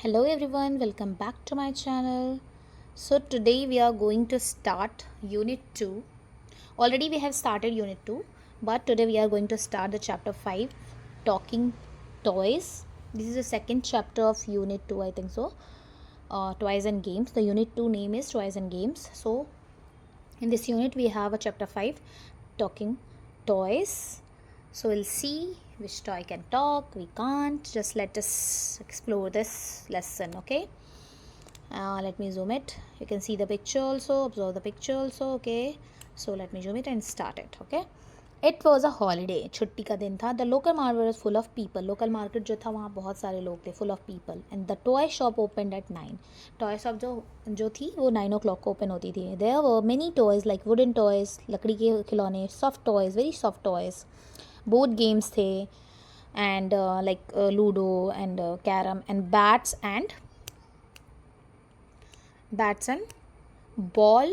Hello everyone, welcome back to my channel. So today we are going to start unit 2. Already we have started unit 2, but today we are going to start the chapter 5, talking toys. This is the second chapter of unit 2, I think so. Toys and games. The unit 2 name is toys and games. So in this unit we have a chapter 5, talking toys. So we'll see which toy can talk, we can't. Just let us explore this lesson, okay? Let me zoom it. You can see the picture also, observe the picture also, okay? So let me zoom it and start it, okay? It was a holiday. छुट्टी का दिन था. The local market was full of people. Local market जो था वहाँ बहुत सारे लोग थे, full of people. And the toy shop opened at 9. Toy shop जो थी वो 9 o'clock को open होती थी. There were many toys like wooden toys, लकड़ी के खिलौने, soft toys, very soft toys. Board games थे and like ludo and carom and bats and ball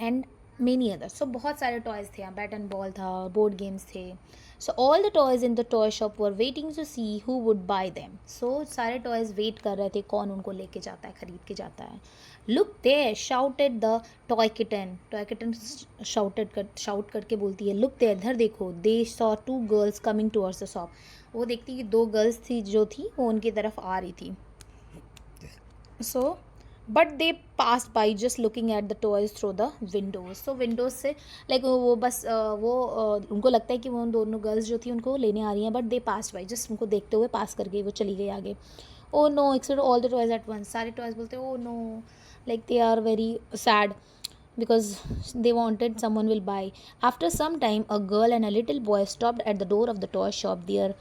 and many others. So बहुत सारे टॉयज़ थे यहाँ. बैट एंड बॉल था, board games थे. So all the toys in the toy shop were waiting to see who would buy them. सो सारे toys wait कर रहे थे कौन उनको लेके जाता है, खरीद के जाता है. Look there shouted the toy kitten. Toy kitten shout करके बोलती है लुक देयर, इधर देखो. They saw two girls coming towards the shop. वो देखती कि दो गर्ल्स थी जो थी वो उनकी तरफ आ रही थी. So but they pass by just looking at the toys through the Windows. So Windows से लाइक वो बस उनको लगता है कि वो उन दोनों गर्ल्स जो थी उनको लेने आ रही हैं. But they pass by, just उनको देखते हुए पास कर गई, वो चली गई आगे. Oh no except all the toys at once. सारे टॉयज बोलते oh no, like they are very sad because they wanted someone will buy. After some time a girl and a little boy stopped at the door of the toy shop. Their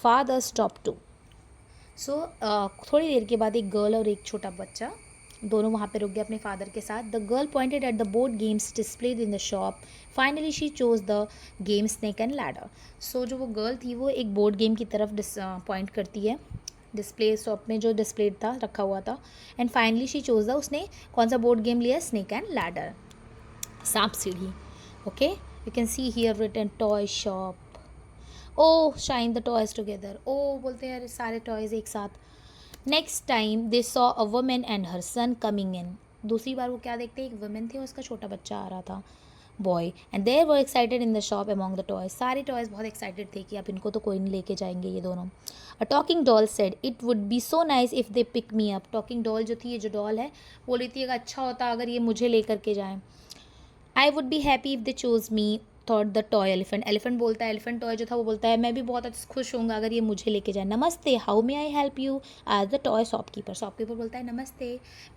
father stopped too. सो थोड़ी देर के बाद एक girl और एक छोटा बच्चा दोनों वहाँ पे रुक गए अपने फादर के साथ. The girl pointed at the board games displayed in the shop. Finally she chose the game snake and ladder. So जो वो गर्ल थी वो एक बोर्ड गेम की तरफ पॉइंट करती है. डिस्प्ले शॉप में जो डिस्प्ले था रखा हुआ था. And finally she chose the, उसने कौन सा बोर्ड गेम लिया? स्नेक एंड लैडर, सांप सीढ़ी. Okay, you can see here written toy shop. Oh shine the toys together. Oh बोलते हैं सारे टॉयज एक साथ. Next time they saw a woman and her son coming in. दूसरी बार वो क्या देखते हैं? एक वुमन थी और उसका छोटा बच्चा आ रहा था, boy. And there were excited in the shop among the toys. सारे टॉयज बहुत एक्साइटेड थे कि अब इनको तो कोई नहीं लेके जाएंगे ये दोनों. A talking doll said it would be so nice if they pick me up. Talking doll जो थी, ये जो डॉल है, बोल रही थी अच्छा होता अगर ये मुझे ले करके जाएँ. I would be happy if they choose me thought the toy elephant. Elephant बोलता है, एलिफेंट टॉय जो था वो बोलता है मैं भी बहुत खुश होऊंगा अगर ये मुझे लेके जाए. Namaste, how may I help you? As the toy shopkeeper. Shopkeeper बोलता है नमस्ते,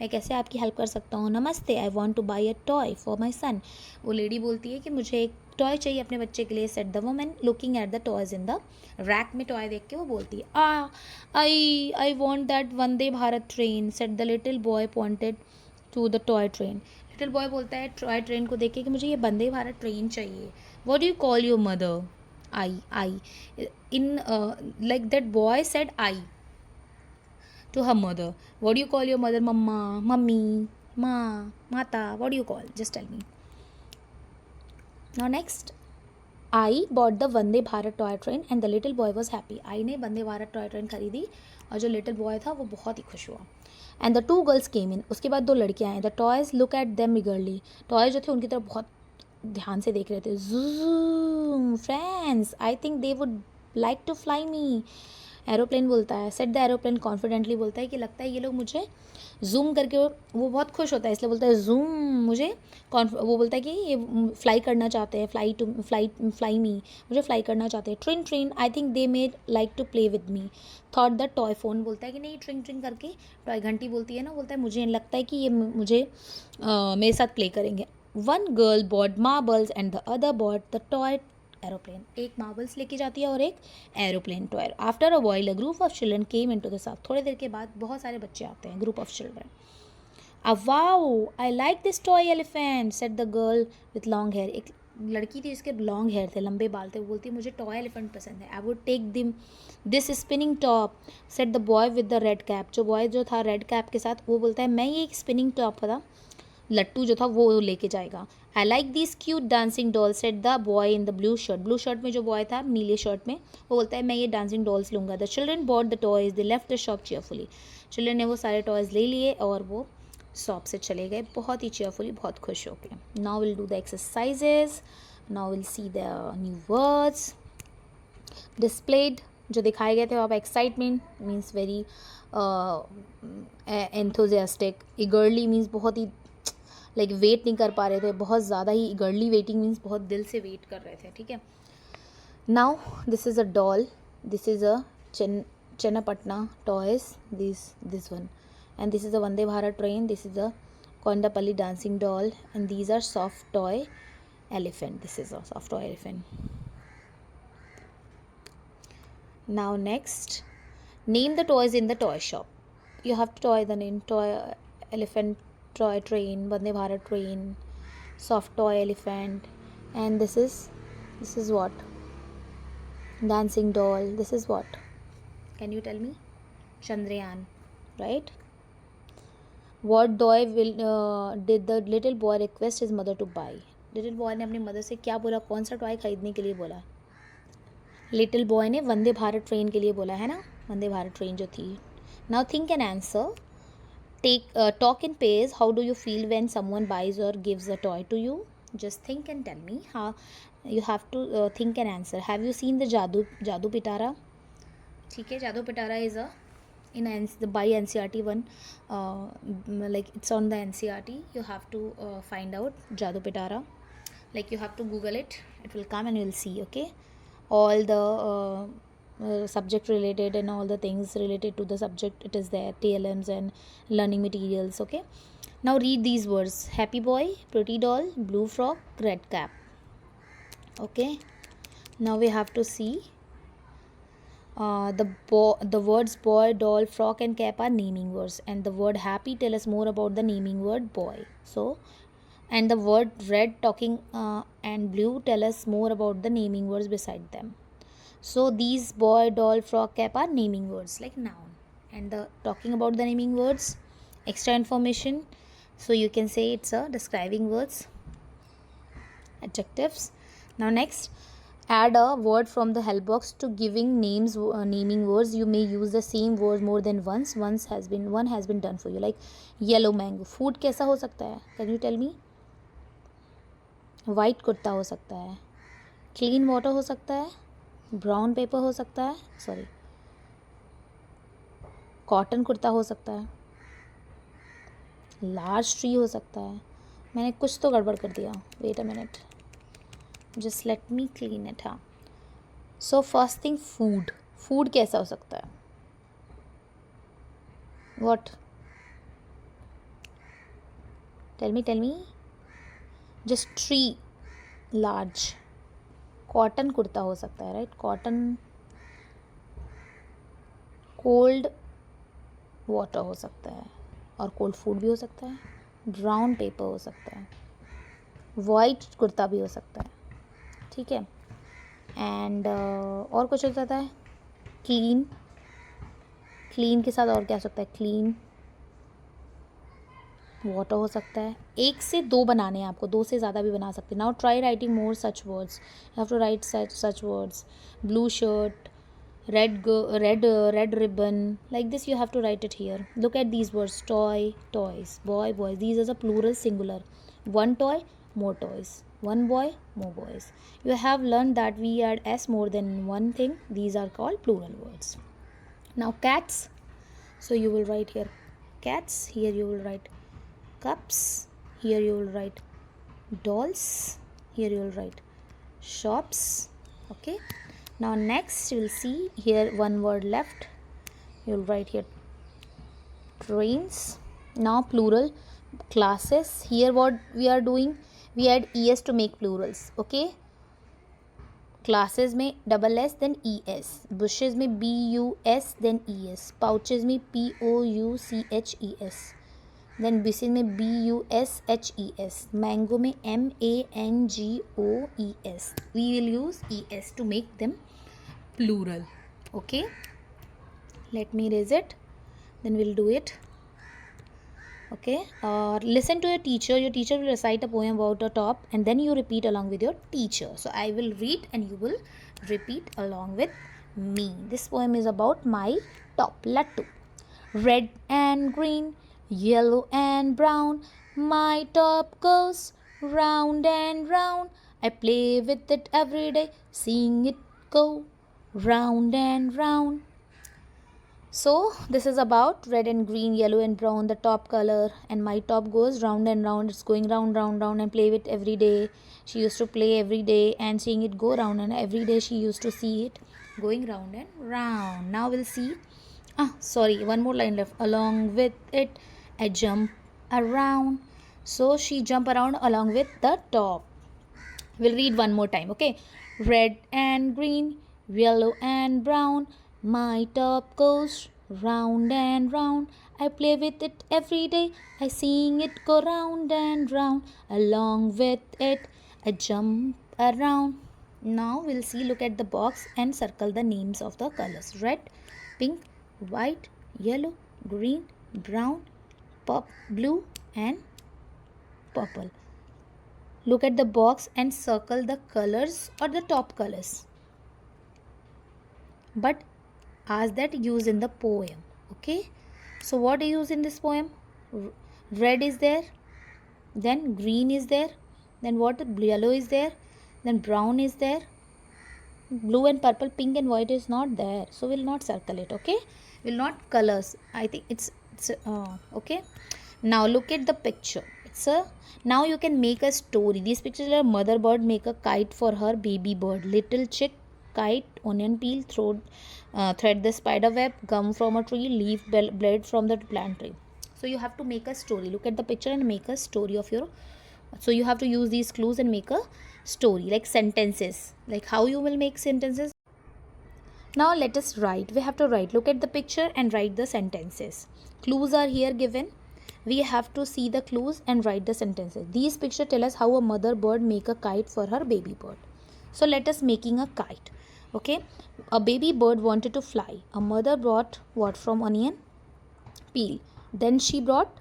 मैं कैसे आपकी हेल्प कर सकता हूँ? नमस्ते, I want to buy a toy for my son. वो लेडी बोलती है कि मुझे एक टॉय चाहिए अपने बच्चे के लिए. Said the woman looking at the toys in the rack. में टॉय देख के वो बोलती है I want that Vande Bharat train. Said the little boy pointed to the toy train. Little boy बोलता है टॉय ट्रेन को देख के कि मुझे ये वंदे भारत ट्रेन चाहिए. What do you call your mother? I. In like that boy said I to her mother. What do you call your mother? Mama, mummy, ma, mata. What do you call? Just tell me. Now next, I bought the Vande Bharat toy train and the little boy was happy. I ने Vande Bharat toy train खरीदी और जो little boy था वो बहुत ही खुश हुआ. And the two girls केम इन. उसके बाद दो लड़कियाँ आए. The toys look at them eagerly. Toys जो थे उनकी तरफ बहुत ध्यान से देख रहे थे. Zoom friends, I think they would like to fly me. Aeroplane बोलता है, सेट द एरोप्लेन कॉन्फिडेंटली बोलता है कि लगता है ये लोग मुझे जूम करके, वो बहुत खुश होता है इसलिए बोलता है जूम मुझे. वो बोलता है कि ये फ्लाई करना चाहते हैं, फ्लाई मी, मुझे फ्लाई करना चाहते हैं. ट्रिन ट्रिन, I think they made like to play with me. Thought the toy phone बोलता है कि नहीं, ट्रिंग ट्रिंग करके टॉय घंटी बोलती है ना, बोलता है मुझे लगता है कि ये मुझे मेरे साथ प्ले करेंगे. One girl bought marbles and the other bought the toy aeroplane. एक मार्बल्स लेके जाती है और एक aeroplane toy. After a while a group of children came into the shop. थोड़ी देर के बाद बहुत सारे बच्चे आते हैं, group of children. Wow I like this toy elephant, said the girl with long hair. एक लड़की थी जिसके लॉन्ग हेयर थे, लंबे बाल थे. वो बोलती है मुझे टॉय एलिफेंट पसंद है. I would take them this spinning top, said the boy with the red cap. जो बॉय जो था रेड कैप के साथ वो बोलता है मैं ये एक स्पिनिंग टॉप था लट्टू जो था वो लेके जाएगा. आई like this cute dancing doll set the boy in the blue shirt. Blue shirt में जो बॉय था, नीले शर्ट में, वो बोलता है मैं ये डांसिंग डॉल्स लूँगा. The children bought the toys, they left the shop cheerfully. Children ने वो सारे टॉयज़ ले लिए और वो शॉप से चले गए बहुत ही चेयरफुली, बहुत खुश होके. Now will do the exercises. Now will see the new words displayed. जो दिखाए गए थे वहाँ पर excitement means very enthusiastic. Eagerly means बहुत ही लाइक वेट नहीं कर पा रहे थे, बहुत ज़्यादा ही. इगर्ली वेटिंग मीन्स बहुत दिल से वेट कर रहे थे. ठीक है. Now this is a doll, this is a Channapatna toys, this one, and this is a Vande Bharat train, this is a Kondapalli dancing doll, and these are soft toy elephant. This is a soft toy elephant. Now next, name the toys in the toy shop. You have to toy the name: toy elephant, toy train, Vande Bharat train, soft toy elephant, and this is what? Dancing doll. This is what? Can you tell me? Chandrayaan, right? What toy did the little boy request his mother to buy? Little boy ने अपनी mother से क्या बोला, कौन सा toy खरीदने के लिए बोला? लिटिल बॉय ने वंदे भारत ट्रेन के लिए बोला है ना, वंदे भारत ट्रेन जो थी. Now think and answer. Talk in pairs. How do you feel when someone buys or gives a toy to you? Just think and tell me. How you have to think and answer. Have you seen the Jadoo Pitara? ठीक है, Jadoo Pitara is a by NCERT one, like it's on the NCERT. You have to find out Jadoo Pitara. Like you have to Google it. It will come and you will see. Okay, all the subject related and all the things related to the subject, it is there. TLMs and learning materials. Okay, now read these words: happy boy, pretty doll, blue frog, red cap. Okay, now we have to see the words boy, doll, frog and cap are naming words, and the word happy tell us more about the naming word boy. So, and the word red, talking and blue tell us more about the naming words beside them. So these boy, doll, frog, cap are naming words like noun, and the talking about the naming words, extra information. So you can say it's a describing words, adjectives. Now next, add a word from the help box to giving names, naming words. You may use the same word more than once. One has been done for you. Like yellow mango. Food कैसा हो सकता है? Can you tell me? White kurta हो सकता है. Clean water हो सकता है. Brown paper हो सकता है. Sorry. Cotton कुर्ता हो सकता है. Large tree हो सकता है. मैंने कुछ तो गड़बड़ कर दिया. Wait a minute. Just let me clean it. हाँ. So first thing, food. Food कैसा हो सकता है? What? Tell me. Just tree. Large. Cotton kurta हो सकता है, right? Cotton. Cold water हो सकता है और cold food भी हो सकता है. Brown paper हो सकता है. White कुर्ता भी हो सकता है. ठीक है. एंड और कुछ हो जाता है. क्लीन के साथ और क्या हो सकता है? क्लीन वाटर हो सकता है. एक से दो बनाने हैं आपको, दो से ज़्यादा भी बना सकते हैं. Now try writing more such words. You have to write such words. Blue shirt, red ribbon, like this you have to write it here. Look at these words: toy, toys, boy, boys. These are the plural singular. One toy, more toys. One boy, more boys. You have learned that we add s more than one thing. These are called plural words. Now cats. So you will write here cats. Here you will write cups. Here you will write dolls. Here you will write shops. Okay. Now next you will see here one word left. You will write here trains. Now plural classes. Here what we are doing, we add es to make plurals. Okay. Classes में double s then es. Bushes में bus then es. Pouches में pouches. Then buses में bushes. Mango में mangoes. We will use es to make them plural. Okay, let me erase it, then we'll do it. Okay, listen to your teacher will recite a poem about a top, and then you repeat along with your teacher. So I will read and you will repeat along with me. This poem is about my top, Lattu. Red and green, yellow and brown, my top goes round and round. I play with it every day, seeing it go round and round. So this is about red and green, yellow and brown, the top color, and my top goes round and round. It's going round, round, round, and play with every day. She used to play every day and seeing it go round, and every day she used to see it going round and round. Now we'll see. Sorry, one more line left. Along with it, I jump around. So she jump around along with the top. We'll read one more time, okay? Red and green, yellow and brown, my top goes round and round. I play with it every day, I sing it go round and round. Along with it, I jump around. Now we'll see, look at the box and circle the names of the colors. Red, pink, white, yellow, green, brown, blue and purple. Look at the box and circle the colors or the top colors. But as that used in the poem. Okay. So what do you use in this poem? Red is there. Then green is there. Then what? Yellow is there. Then brown is there. Blue and purple, pink and white is not there. So we'll not circle it. Okay. We'll not colors. I think it's okay. Now look at the picture. Now you can make a story. This picture is a mother bird make a kite for her baby bird. Little chick, kite, onion peel, thread the spider web, gum from a tree, leaf blade from the plant tree. So you have to make a story. Look at the picture and make a story of your. So you have to use these clues and make a story like sentences. Like how you will make sentences. Now let us write. We have to write. Look at the picture and write the sentences. Clues are here given. We have to see the clues and write the sentences. These pictures tell us how a mother bird make a kite for her baby bird. So let us making a kite. Okay. A baby bird wanted to fly. A mother brought what from onion? Peel. Then she brought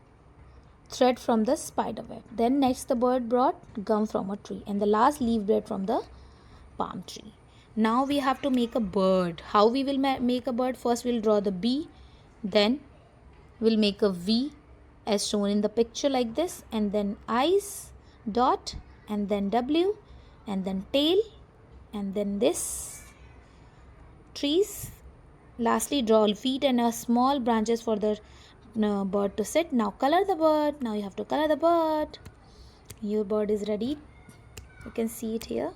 thread from the spider web. Then next the bird brought gum from a tree. And the last leaf blade from the palm tree. Now we have to make a bird. How we will make a bird? First we'll draw the B. Then we'll make a V as shown in the picture like this, and then eyes, dot, and then W, and then tail, and then this trees. Lastly, draw feet and small branches for the bird to sit. Now color the bird. Now you have to color the bird. Your bird is ready. You can see it here.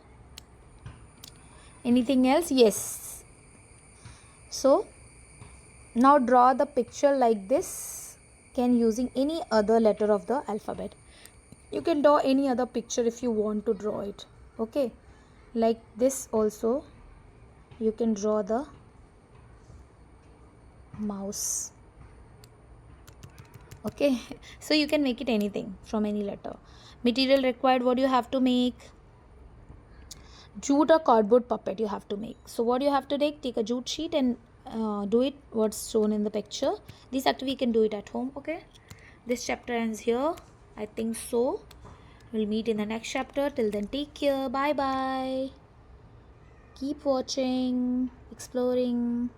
Anything else? Yes. So now draw the picture like this. Can using any other letter of the alphabet. You can draw any other picture if you want to draw it. Okay. Like this also. You can draw the mouse. Okay. So you can make it anything from any letter. Material required. What do you have to make? Jute or cardboard puppet you have to make. So what you have to take a jute sheet and do it what's shown in the picture. This activity you can do it at home. Okay, this chapter ends here, I think so. We'll meet in the next chapter. Till then, take care. Bye bye. Keep watching, exploring.